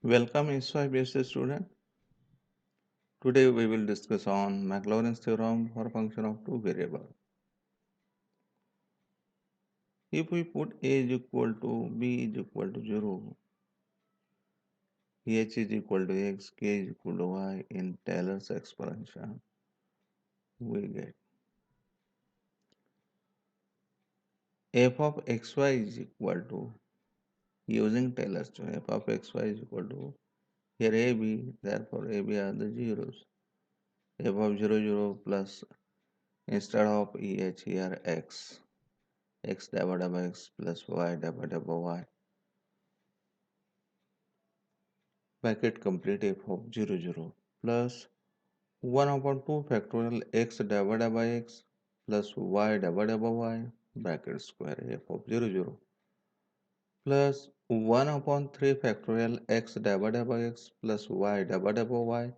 Welcome SY-based student. Today we will discuss on Maclaurin's theorem for a function of two variables. If we put a is equal to b is equal to 0, h is equal to x, k is equal to y in Taylor's expansion, we get f of xy is equal to, using Taylor's theorem, f of xy is equal to, here ab, therefore ab are the zeros, f of 0 0 plus, instead of eh here x divided by x plus y divided by y, bracket complete f of 0 0 plus 1 upon 2 factorial x divided by x plus y divided by y bracket square f of 0 0 plus 1 upon 3 factorial x divided by x plus y divided by y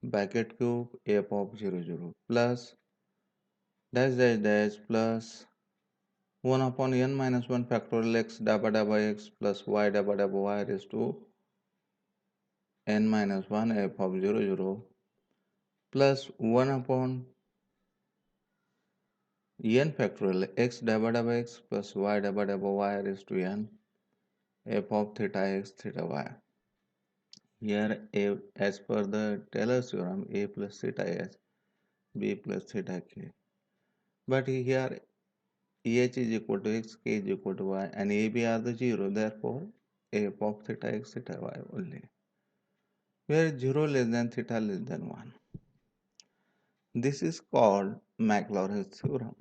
bracket cube f of 0 0 plus dash dash dash plus 1 upon n minus 1 factorial x divided by x plus y divided by y raised to n minus 1 f of 0 0 plus 1 upon n factorial x divided by x plus y divided by y raised to n f of theta x theta y. Here a, as per the Taylor's theorem, a plus theta h, b plus theta k. But here eh is equal to x, k is equal to y, and ab are the 0. Therefore, f of theta x theta y only, where 0 less than theta less than 1. This is called Maclaurin's theorem.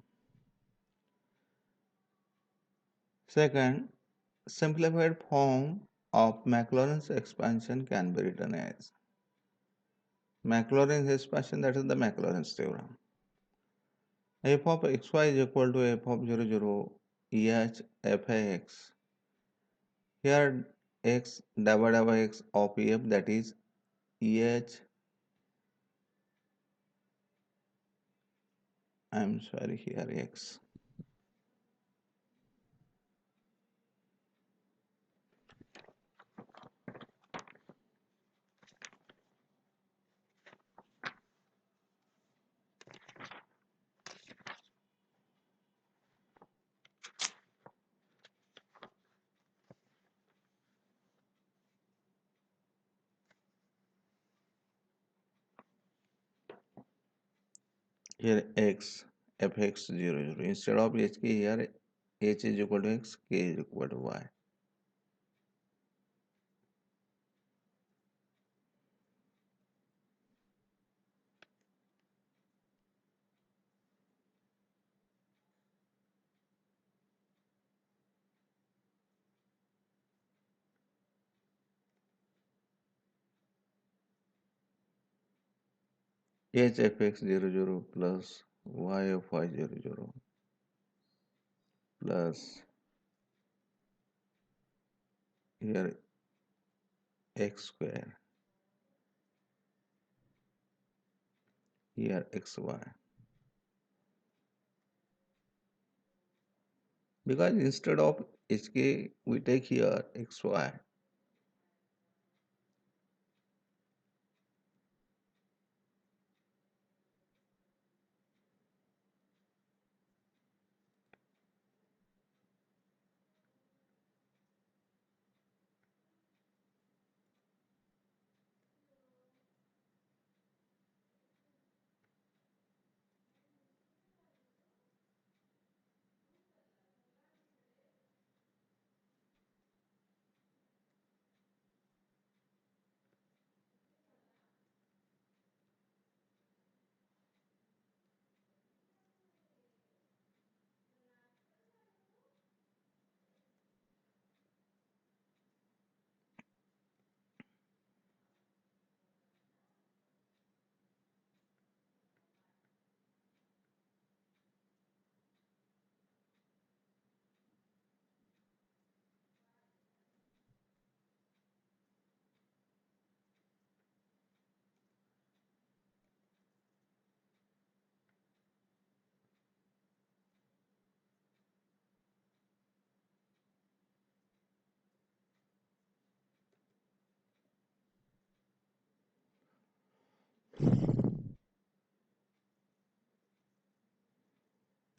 Second, simplified form of Maclaurin's expansion can be written as Maclaurin's expansion, that is the Maclaurin's theorem. F of xy is equal to f of 0 0 eh fx. Here x divided by x of f, that is eh, I am sorry, here x. Here x fx 0 0. Instead of hk, here h is equal to x, k is equal to y. H fx 0 0 plus y of y 0 0 plus here x square, here xy. Because instead of hk, we take here xy.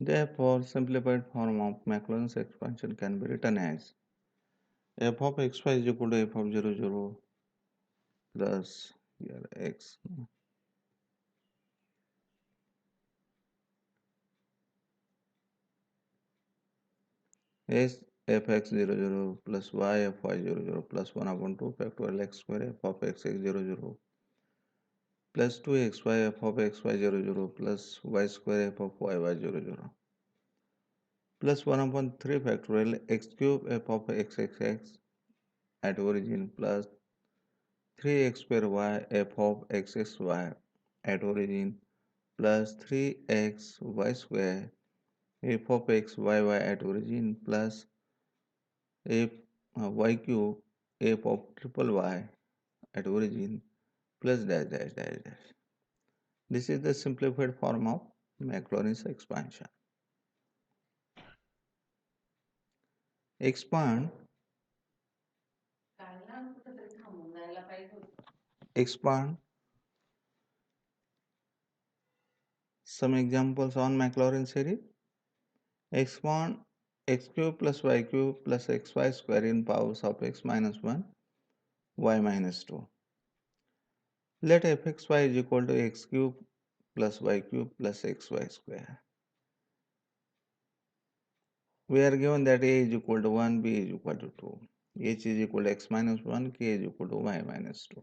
Therefore, simplified form of Maclaurin's expansion can be written as f of xy is equal to f of 0, 0 plus here x is fx 0, 0 plus y fy 0, 0 plus 1 upon 2 factorial x square f of x x 0, 0 plus 2xy f of xy 0, 0 plus y square f of y y 0, 0 plus 1 upon 3 factorial x cube f of x x x at origin plus 3x square y f of x x y at origin plus 3x y square f of x y y at origin plus f y cube f of triple y at origin plus dash dash dash dash. This is the simplified form of Maclaurin's expansion. Expand expand some examples on Maclaurin series. Expand x cube plus y cube plus xy square in powers of x minus 1 y minus 2. Let fxy is equal to x cube plus y cube plus xy square. We are given that a is equal to 1, b is equal to 2, h is equal to x minus 1, k is equal to y minus 2.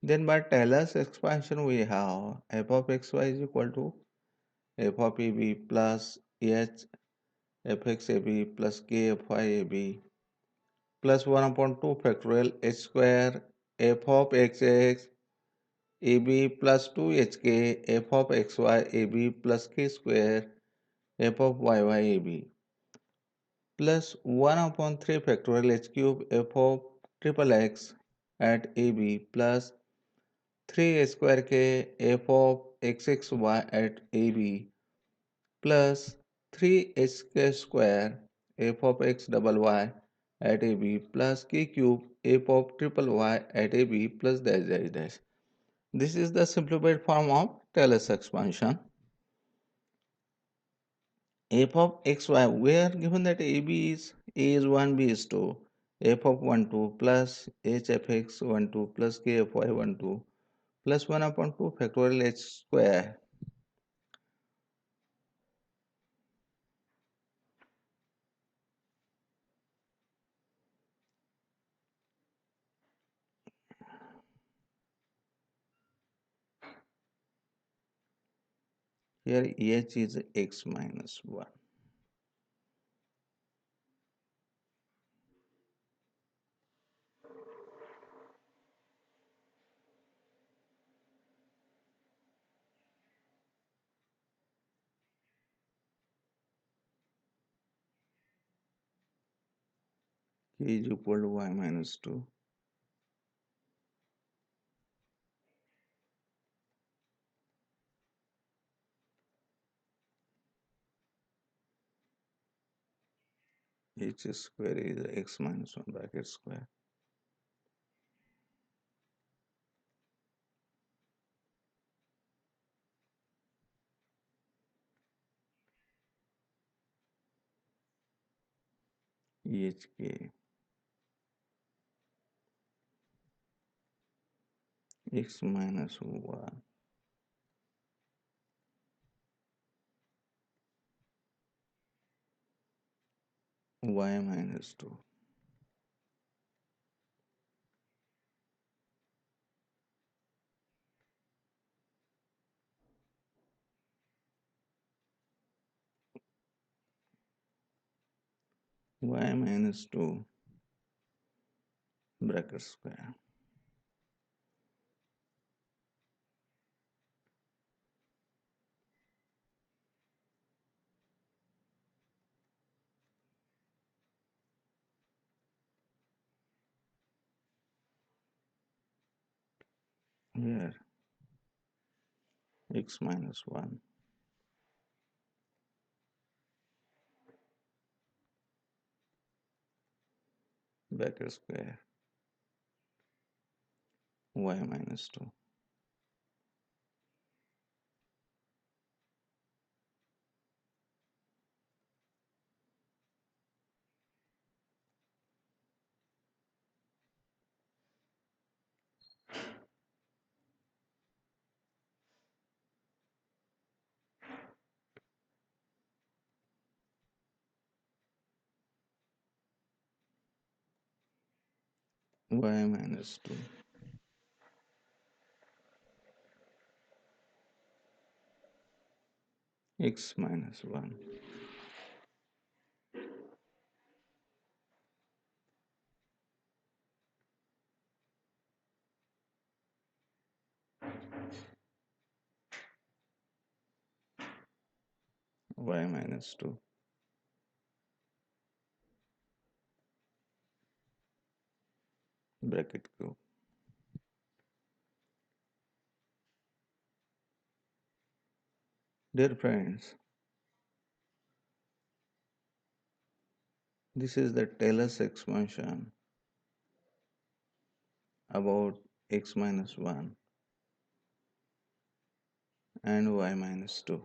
Then by Taylor's expansion we have f of xy is equal to f of ab plus h fxab plus k fyab plus 1 upon 2 factorial h square f of xx ab plus 2hk f of xy ab plus k square f of yy ab plus 1 upon 3 factorial h cube f of triple x at ab plus 3 square k f of xxy at ab plus 3hk square f of x double y at ab plus k cube f of triple y at ab plus dash dash dash. This is the simplified form of Taylor's expansion. F of xy, we are given that ab is a is 1, b is 2, f of 1 2 plus h f x 1 2 plus k f y 1 2 plus 1 upon 2 factorial h square. Here h is x minus 1. K is equal to y minus 2. H square is x minus 1 bracket square. EHK x minus 1 y minus 2. Y minus 2 bracket square. Here x minus 1 bracket square y minus 2. y minus 2, x minus 1, y minus 2, bracket cube. Dear friends, this is the Taylor's expansion about x minus 1 and y minus 2.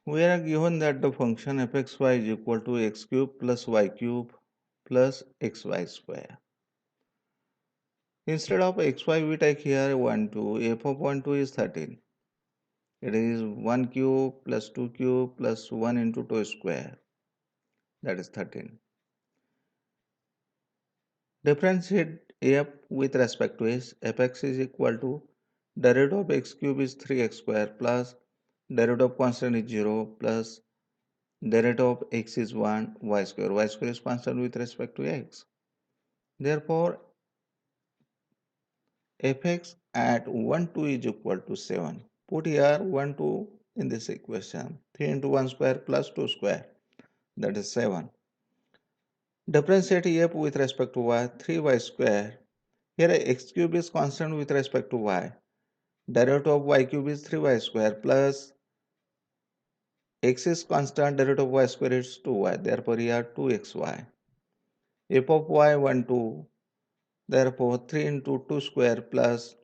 We are given that the function fxy is equal to x cube plus y cube plus xy square. Instead of xy we take here 1 2, f of 1 2 is 13. It is 1 cube plus 2 cube plus 1 into 2 square, that is 13. Differentiate f with respect to s. Fx is equal to derivative of x cube is 3x square plus derivative of constant is 0 plus derivative of x is 1 y square. Y square is constant with respect to x. Therefore, fx at 1 2 is equal to 7. Put here 1 2 in this equation. 3 into 1 square plus 2 square, that is 7. Differentiate f with respect to y, 3y square. Here x cube is constant with respect to y. Derivative of y cube is 3y square plus x is constant, derivative of y square is 2y. Therefore, here 2xy. F of y 1 2. Therefore, 3 into 2 square plus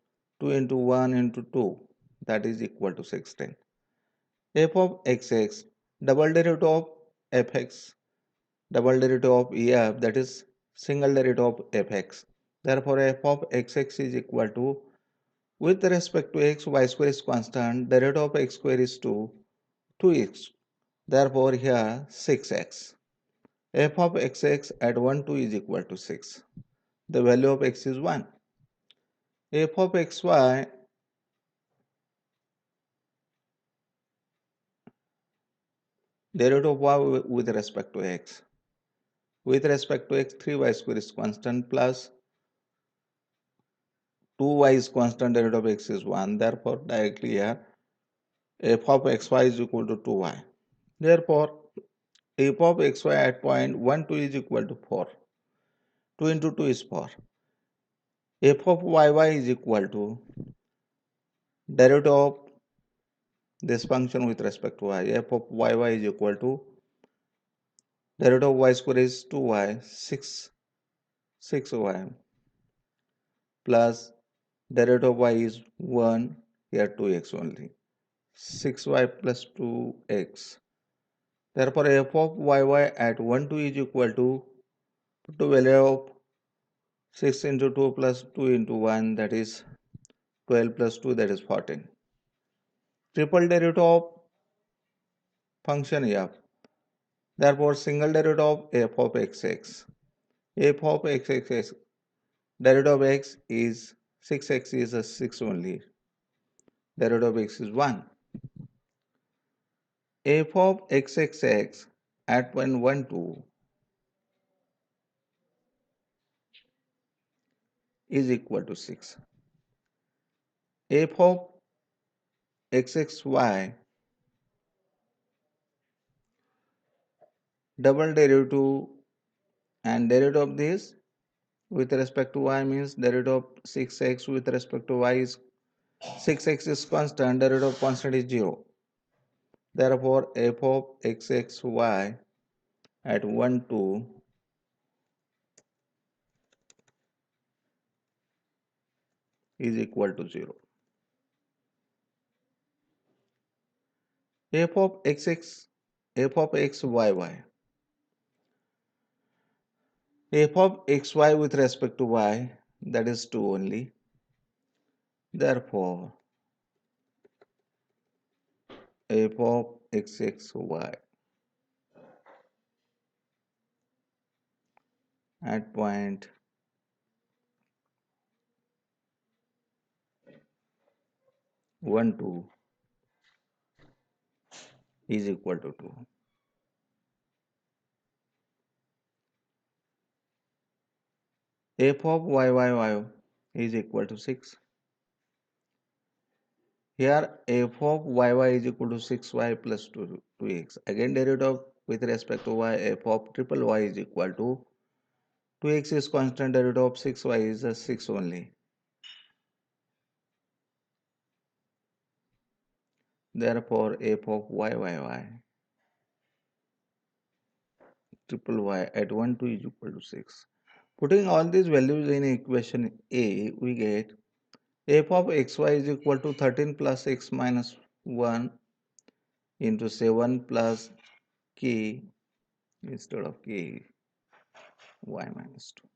2 into 1 into 2, that is equal to 16. F of xx, double derivative of fx, double derivative of ef, that is single derivative of fx. Therefore, f of xx is equal to, with respect to x, y square is constant, derivative of x square is 2, 2x. Therefore, here 6x. F of xx at 1 2 is equal to 6. The value of x is 1. F of xy derivative of y with respect to x. With respect to x, 3y square is constant plus 2y is constant, derivative of x is 1. Therefore, directly here f of xy is equal to 2y. Therefore, f of xy at point 1 2 is equal to 4. 2 into 2 is 4. F of yy is equal to derivative of this function with respect to y. F of yy is equal to derivative of y square is 2y, 6y plus derivative of y is 1, here 2x only. 6y plus 2x. Therefore, f of yy at 1 2 is equal to, put the value of 6 into 2 plus 2 into 1, that is 12 plus 2, that is 14. Triple derivative of function f. Therefore, single derivative of f of xx. F of xx, derivative of x is 6x is a 6 only. Derivative of x is 1. F of xxx at point 1 2 is equal to 6. F of xxy double derivative and derivative of this with respect to y means derivative of 6x with respect to y is 6x is constant, derivative of constant is 0. Therefore, f of xxy at 1 2 is equal to 0. f of xx, f of xyy. F of xy with respect to y, that is 2 only. Therefore, f of xxy at point 1 2 is equal to 2. F of y is equal to 6. Here f of y is equal to 6y plus 2x. Again derivative with respect to y, f of triple y is equal to 2x is constant, derivative of 6y is a 6 only. Therefore, f of y triple y at 1 2 is equal to 6. Putting all these values in equation A, we get f of xy is equal to 13 plus x minus 1 into 7 plus k instead of k y minus 2.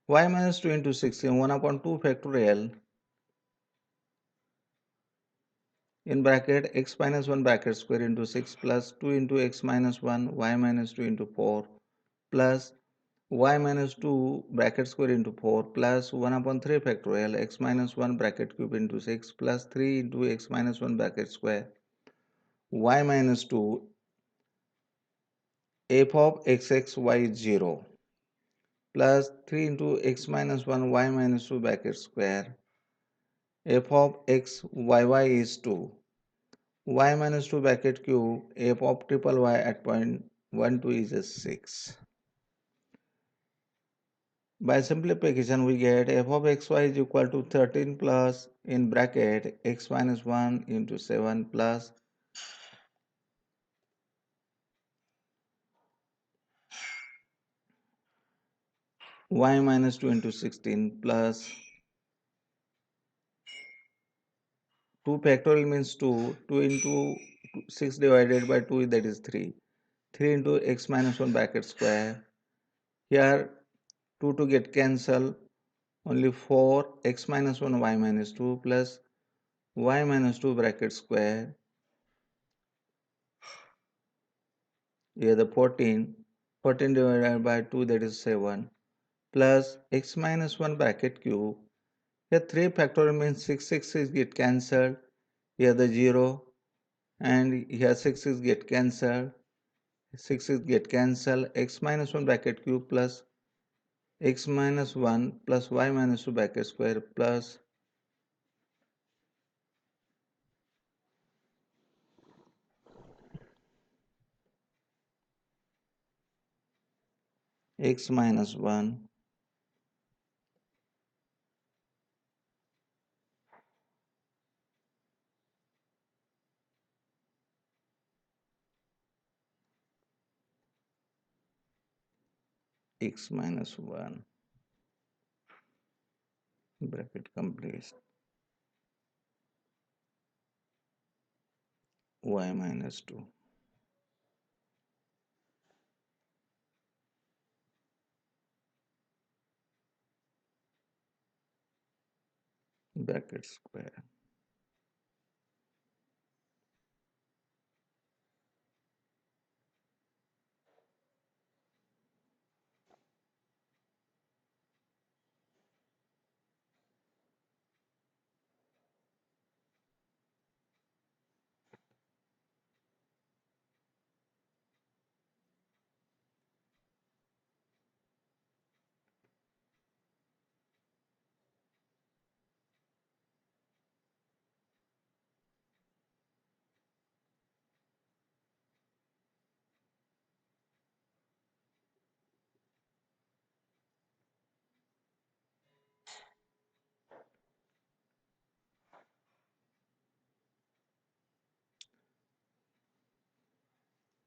Y minus 2 into 16, 1 upon 2 factorial in bracket x minus 1 bracket square into 6 plus 2 into x minus 1 y minus 2 into 4 plus y minus 2 bracket square into 4 plus 1 upon 3 factorial x minus 1 bracket cube into 6 plus 3 into x minus 1 bracket square y minus 2 f of xxy is 0 plus 3 into x minus 1 y minus 2 bracket square f of x y is 2 y minus 2 bracket cube f of triple y at point 1 2 is a 6. By simplification we get f of xy is equal to 13 plus in bracket x minus 1 into 7 plus y minus 2 into 16 plus 2 factorial means 2, 2 into 6 divided by 2 that is 3. 3 into x minus 1 bracket square. Here 2 to get cancelled, only 4 x minus 1 y minus 2 plus y minus 2 bracket square. Here the 14, 14 divided by 2 that is 7 plus x minus 1 bracket cube. Here 3 factorial means 6 is get cancelled. Here the 0 and here 6 is get cancelled. 6 is get cancelled. X minus 1 bracket cube plus x minus 1 plus y minus 2 bracket square plus x minus 1 x minus 1 bracket complete y minus 2 bracket square.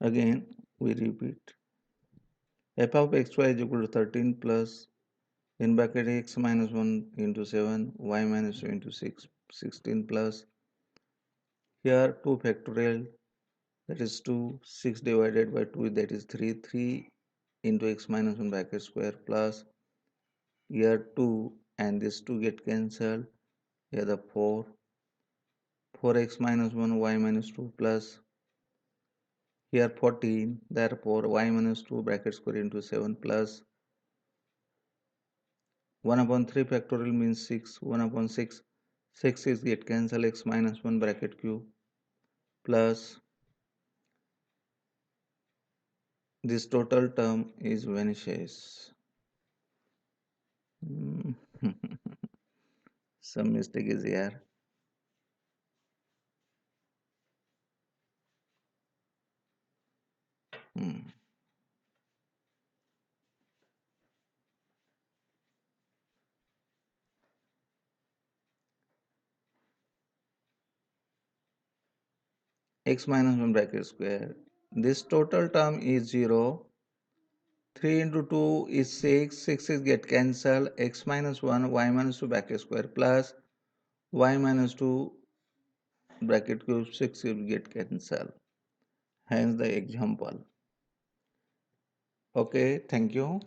Again we repeat f of xy is equal to 13 plus in bracket x minus 1 into 7 y minus 2 into 6 16 plus Here 2 factorial, that is 2, 6 divided by 2, that is 3, 3 into x minus 1 bracket square plus here 2 and this 2 get cancelled. Here the 4, 4x minus 1 y minus 2 plus here 14, therefore y minus 2 bracket square into 7 plus 1 upon 3 factorial means 6, 1 upon 6, 6 is get cancelled, x minus 1 bracket cube plus this total term is vanishes. Hmm. Some mistake is here. Hmm. X minus 1 bracket square. This total term is 0. 3 into 2 is 6. 6 is get cancelled. X minus 1 y minus 2 bracket square plus y minus 2 bracket cube 6 will get cancelled. Hence the example. Okay, thank you.